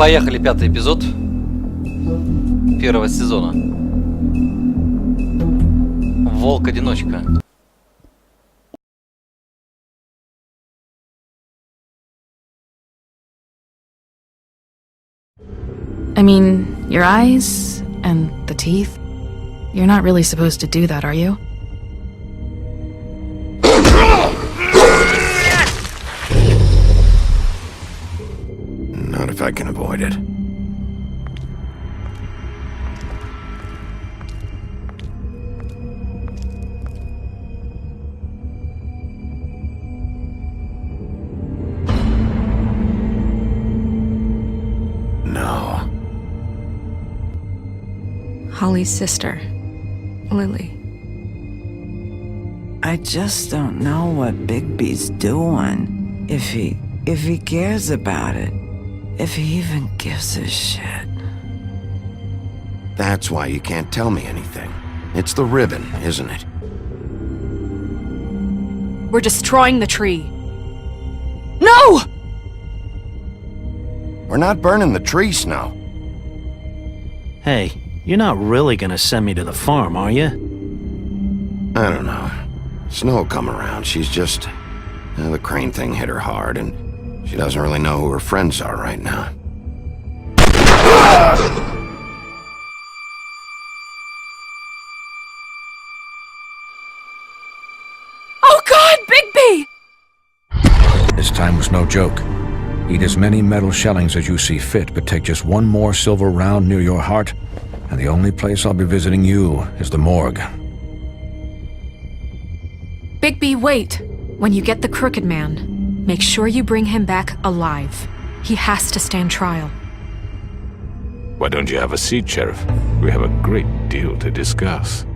Поехали, 5-й эпизод первого сезона. Волк-Одиночка. I mean, your eyes and the teeth. You're not really supposed to do that, are you? Not if I can avoid it. No. Holly's sister, Lily. I just don't know what Bigby's doing. If he cares about it. If he even gives a shit. That's why you can't tell me anything. It's the ribbon, isn't it? We're destroying the tree. No! We're not burning the tree, Snow. Hey, you're not really gonna send me to the farm, are you? I don't know. Snow will come around. She's just... the crane thing hit her hard, and she doesn't really know who her friends are right now. Oh God, Bigby! This time was no joke. Eat as many metal shellings as you see fit, but take just one more silver round near your heart, and the only place I'll be visiting you is the morgue. Bigby, wait! When you get the Crooked Man, make sure you bring him back alive. He has to stand trial. Why don't you have a seat, Sheriff? We have a great deal to discuss.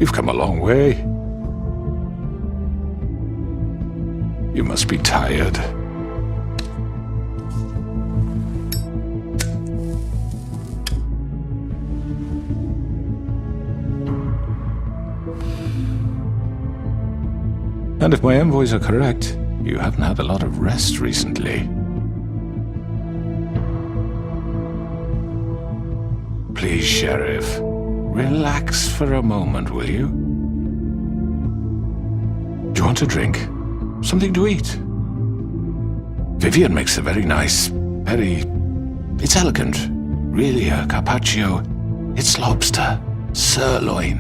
You've come a long way. You must be tired. And if my envoys are correct, you haven't had a lot of rest recently. Please, Sheriff. Relax for a moment, will you? Do you want a drink? Something to eat? Vivian makes a very nice, it's elegant. Really a carpaccio. It's lobster. Sirloin.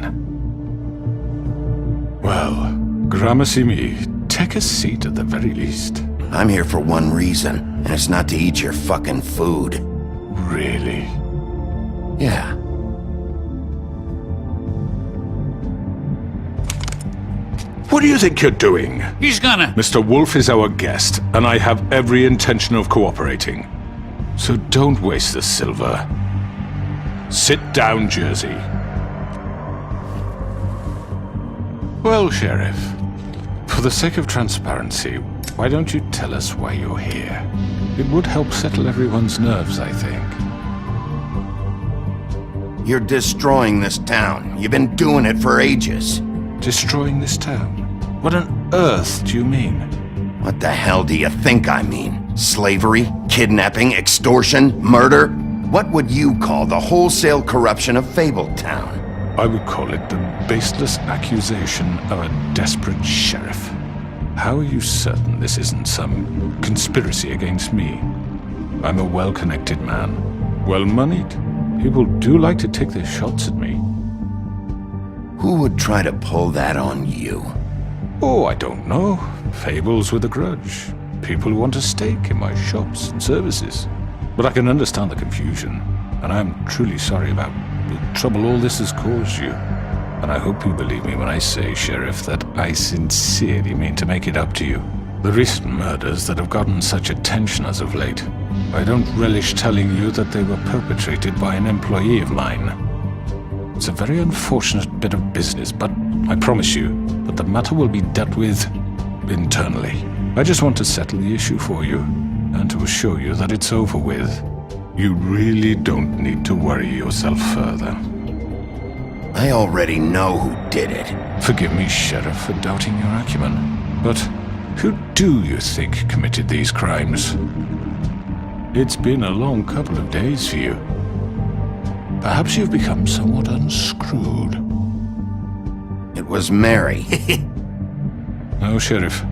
Well, gramercy me. Take a seat at the very least. I'm here for one reason, and it's not to eat your fucking food. Really? Yeah. What do you think you're doing? He's gonna... Mr. Wolf is our guest, and I have every intention of cooperating. So don't waste the silver. Sit down, Jersey. Well, Sheriff, for the sake of transparency, why don't you tell us why you're here? It would help settle everyone's nerves, I think. You're destroying this town. You've been doing it for ages. Destroying this town? What on earth do you mean? What the hell do you think I mean? Slavery? Kidnapping? Extortion? Murder? What would you call the wholesale corruption of Fabletown? I would call it the baseless accusation of a desperate sheriff. How are you certain this isn't some conspiracy against me? I'm a well-connected man, well-moneyed. People do like to take their shots at me. Who would try to pull that on you? Oh, I don't know. Fables with a grudge. People who want a stake in my shops and services. But I can understand the confusion, and I'm truly sorry about the trouble all this has caused you. And I hope you believe me when I say, Sheriff, that I sincerely mean to make it up to you. The recent murders that have gotten such attention as of late, I don't relish telling you that they were perpetrated by an employee of mine. It's a very unfortunate bit of business, but I promise you that the matter will be dealt with internally. I just want to settle the issue for you, and to assure you that it's over with. You really don't need to worry yourself further. I already know who did it. Forgive me, Sheriff, for doubting your acumen, but who do you think committed these crimes? It's been a long couple of days for you. Perhaps you've become somewhat unscrewed. It was Mary. No, Sheriff.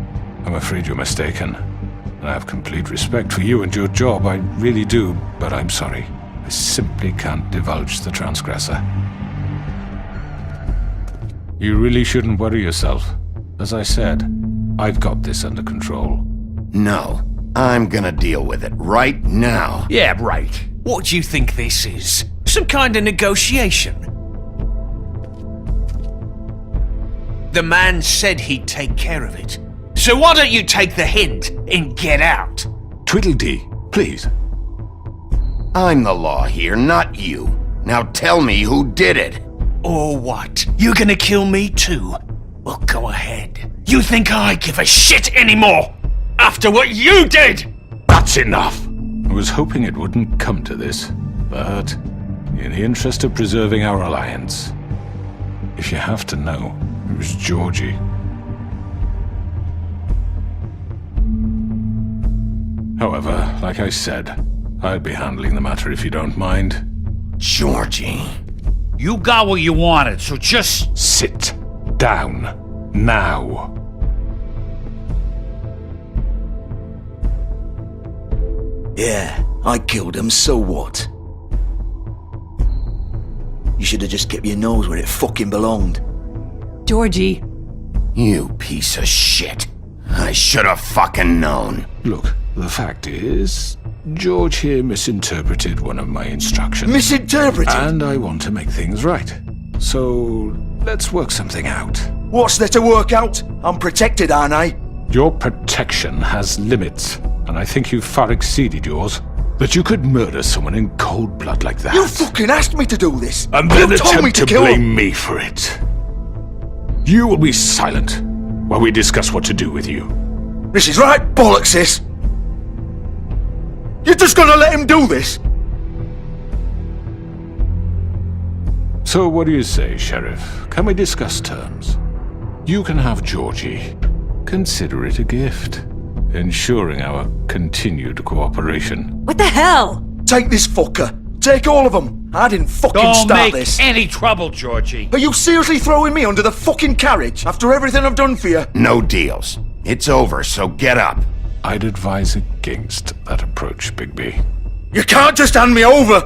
I'm afraid you're mistaken. I have complete respect for you and your job, I really do, but I'm sorry. I simply can't divulge the transgressor. You really shouldn't worry yourself. As I said, I've got this under control. No, I'm gonna deal with it right now. Yeah, right. What do you think this is? Some kind of negotiation? The man said he'd take care of it. So why don't you take the hint and get out? Tweedledee, please. I'm the law here, not you. Now tell me who did it. Or what? You're gonna kill me too? Well, go ahead. You think I give a shit anymore? After what you did? That's enough! I was hoping it wouldn't come to this, but in the interest of preserving our alliance, if you have to know, it was Georgie. However, like I said, I'll be handling the matter if you don't mind. Georgie. You got what you wanted, so just... Sit down. Now. Yeah, I killed him, so what? You should have just kept your nose where it fucking belonged. Georgie. You piece of shit. I should have fucking known. Look, the fact is, George here misinterpreted one of my instructions. Misinterpreted? And I want to make things right. So, let's work something out. What's there to work out? I'm protected, aren't I? Your protection has limits, and I think you've far exceeded yours. That you could murder someone in cold blood like that. You fucking asked me to do this! And then you told me attempt to kill blame him. me for it. You will be silent while we discuss what to do with you. This is right bollocks, sis! You're just gonna let him do this? So what do you say, Sheriff? Can we discuss terms? You can have Georgie. Consider it a gift, ensuring our continued cooperation. What the hell? Take this fucker. Take all of them. I didn't fucking Don't start make this. any trouble, Georgie. Are you seriously throwing me under the fucking carriage after everything I've done for you? No deals. It's over, so get up. I'd advise against that approach, Bigby. You can't just hand me over!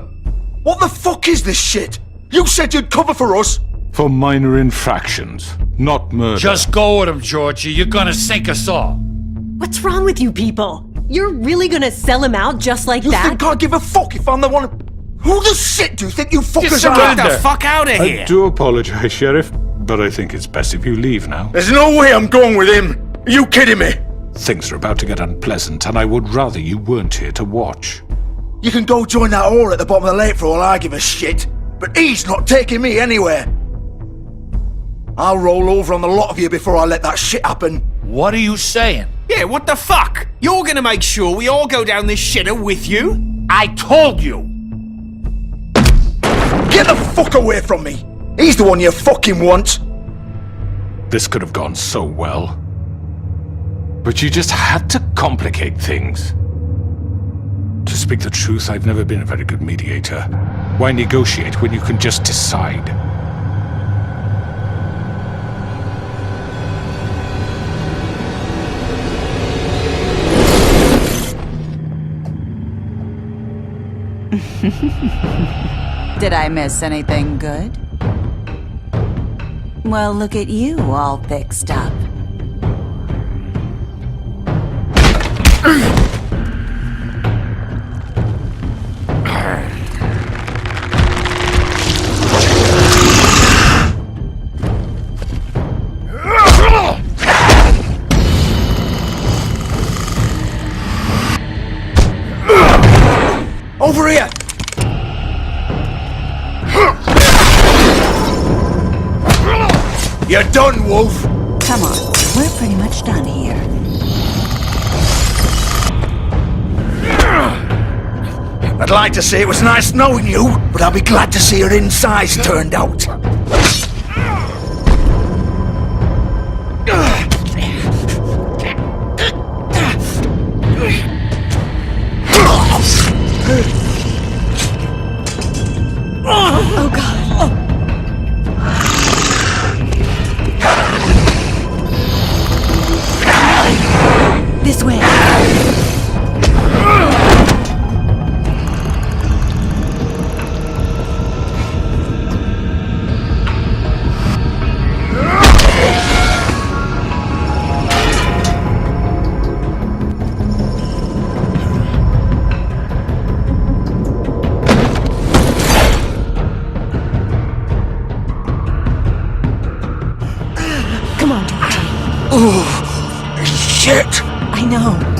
What the fuck is this shit? You said you'd cover for us! For minor infractions, not murder. Just go with him, Georgie. You're gonna sink us all. What's wrong with you people? You're really gonna sell him out just like You that? think I give a fuck if I'm the one... Who the shit do you think you fuckers are? Get the fuck out of here! I do apologize, Sheriff, but I think it's best if you leave now. There's no way I'm going with him! Are you kidding me? Things are about to get unpleasant, and I would rather you weren't here to watch. You can go join that whore at the bottom of the lake for all I give a shit, but he's not taking me anywhere. I'll roll over on the lot of you before I let that shit happen. What are you saying? Yeah, what the fuck? You're gonna make sure we all go down this shitter with you? I told you. Get the fuck away from me! He's the one you fucking want! This could have gone so well. But you just had to complicate things. To speak the truth, I've never been a very good mediator. Why negotiate when you can just decide? Did I miss anything good? Well, look at you all fixed up. Over here! You're done, Wolf! Come on, we're pretty much done here. I'd like to say it was nice knowing you, but I'll be glad to see your insides turned out. Oh, God. This way. Come on, Georgie. Oh, shit! I know.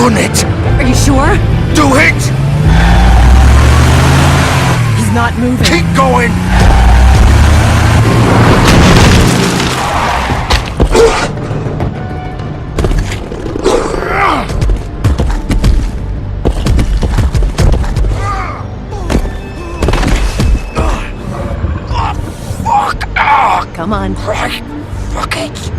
done it! Are you sure? Do it! He's not moving. Keep going! Come on. Right. Fuck it.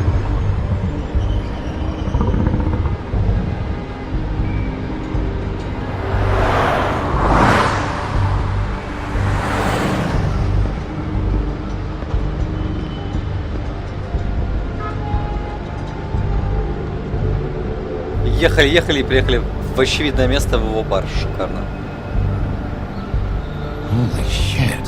Ехали и приехали в очевидное место, в его бар. Шикарно. Holy shit.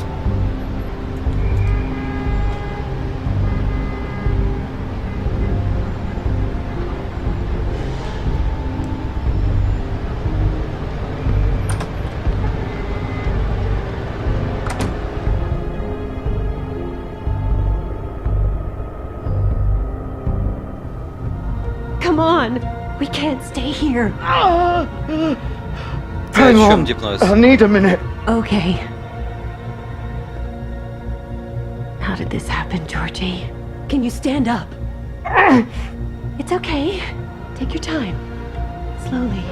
We can't stay here. Hang on. I need a minute. Okay. How did this happen, Georgie? Can you stand up? It's okay. Take your time. Slowly.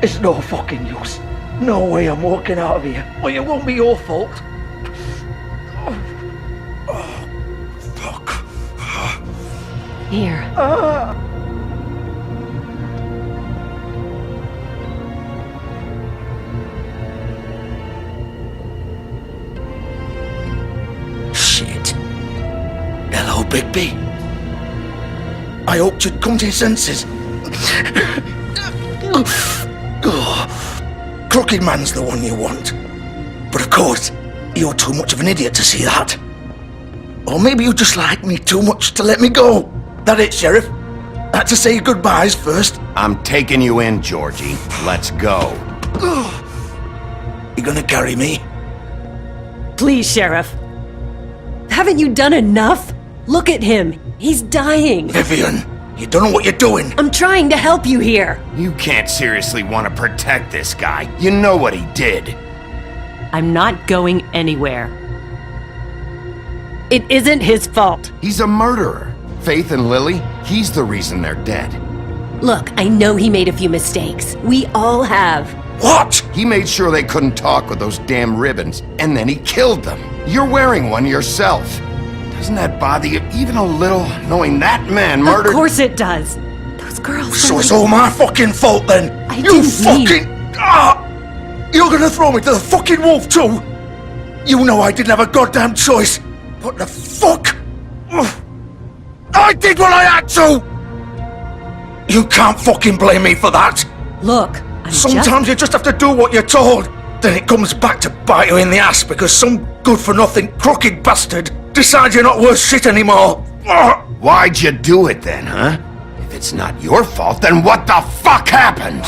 It's no fucking use. No way I'm walking out of here. Well, it won't be your fault. Fuck. Here. Shit. Hello, Bigby. I hoped you'd come to your senses. Crooked Man's the one you want. But of course, you're too much of an idiot to see that. Or maybe you just like me too much to let me go. That it, Sheriff? I had to say goodbyes first. I'm taking you in, Georgie. Let's go. You gonna carry me? Please, Sheriff. Haven't you done enough? Look at him. He's dying. Vivian, you don't know what you're doing. I'm trying to help you here. You can't seriously want to protect this guy. You know what he did. I'm not going anywhere. It isn't his fault. He's a murderer. Faith and Lily, he's the reason they're dead. Look, I know he made a few mistakes. We all have. What? He made sure they couldn't talk with those damn ribbons, and then he killed them. You're wearing one yourself. Doesn't that bother you even a little, knowing that man murdered— Of course it does. Those girls— So it's all my fucking fault then? You fucking— You're gonna throw me to the fucking wolf too? You know I didn't have a goddamn choice. What the fuck? I did what I had to! You can't fucking blame me for that. Look, Sometimes you just have to do what you're told. Then it comes back to bite you in the ass because some good-for-nothing crooked bastard decides you're not worth shit anymore. Why'd you do it then, huh? If it's not your fault, then what the fuck happened?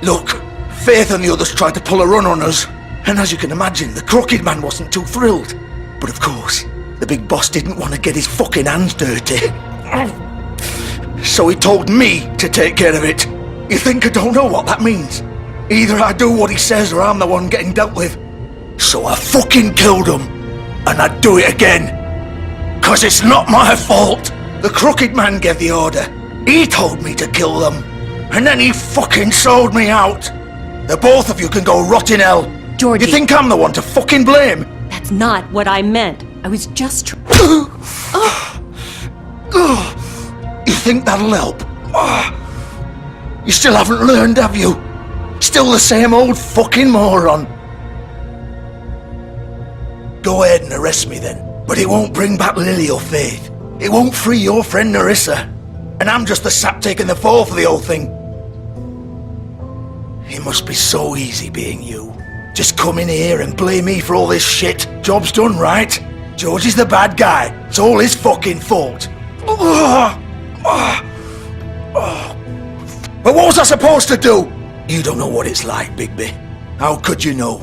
Look, Faith and the others tried to pull a run on us. And as you can imagine, the crooked man wasn't too thrilled. But of course, the big boss didn't want to get his fucking hands dirty. So he told me to take care of it. You think I don't know what that means? Either I do what he says or I'm the one getting dealt with. So I fucking killed him. And I'd do it again. 'Cause it's not my fault. The crooked man gave the order. He told me to kill them. And then he fucking sold me out. The both of you can go rot in hell. Georgie. You think I'm the one to fucking blame? That's not what I meant. I was just You think that'll help? You still haven't learned, have you? Still the same old fucking moron. Go ahead and arrest me then. But it won't bring back Lily or Faith. It won't free your friend Nerissa. And I'm just the sap taking the fall for the whole thing. It must be so easy being you. Just come in here and blame me for all this shit. Job's done, right? George is the bad guy. It's all his fucking fault. But what was I supposed to do? You don't know what it's like, Bigby. How could you know?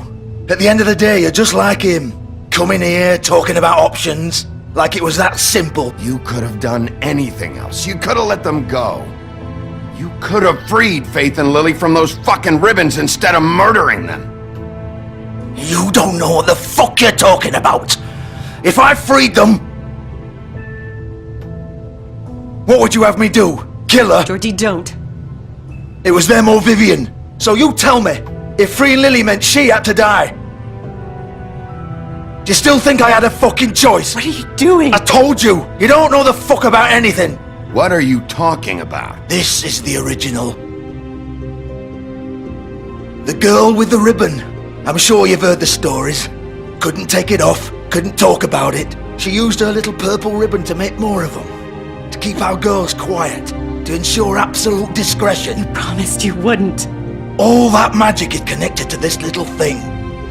At the end of the day, you're just like him. Coming here, talking about options. Like it was that simple. You could have done anything else. You could have let them go. You could have freed Faith and Lily from those fucking ribbons instead of murdering them. You don't know what the fuck you're talking about. If I freed them, what would you have me do? Kill her? Georgie, don't. It was them or Vivian. So you tell me, if freeing Lily meant she had to die, do you still think I had a fucking choice? What are you doing? I told you, you don't know the fuck about anything. What are you talking about? This is the original. The girl with the ribbon. I'm sure you've heard the stories. Couldn't take it off, couldn't talk about it. She used her little purple ribbon to make more of them. To keep our girls quiet. To ensure absolute discretion. You promised you wouldn't. All that magic is connected to this little thing.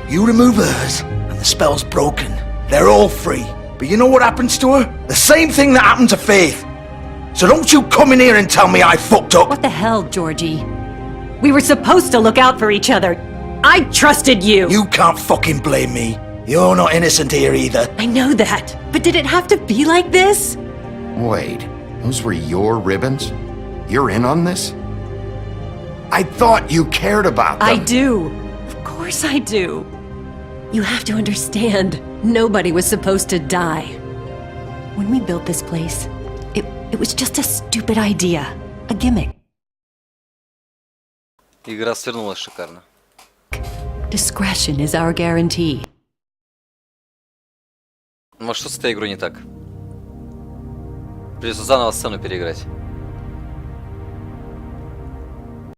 You remove hers, and the spell's broken. They're all free. But you know what happens to her? The same thing that happened to Faith. So don't you come in here and tell me I fucked up. What the hell, Georgie? We were supposed to look out for each other. I trusted you. You can't fucking blame me. You're not innocent here either. I know that. But did it have to be like this? Wait, Those were your ribbons? You're in on this? I thought you cared about them. I do. Of course I do. You have to understand, nobody was supposed to die. When we built this place, it was just a stupid idea. A gimmick. Игра свернулась шикарно. Discretion is our guarantee. Может, что с этой игрой не так? Придется заново сцену переиграть.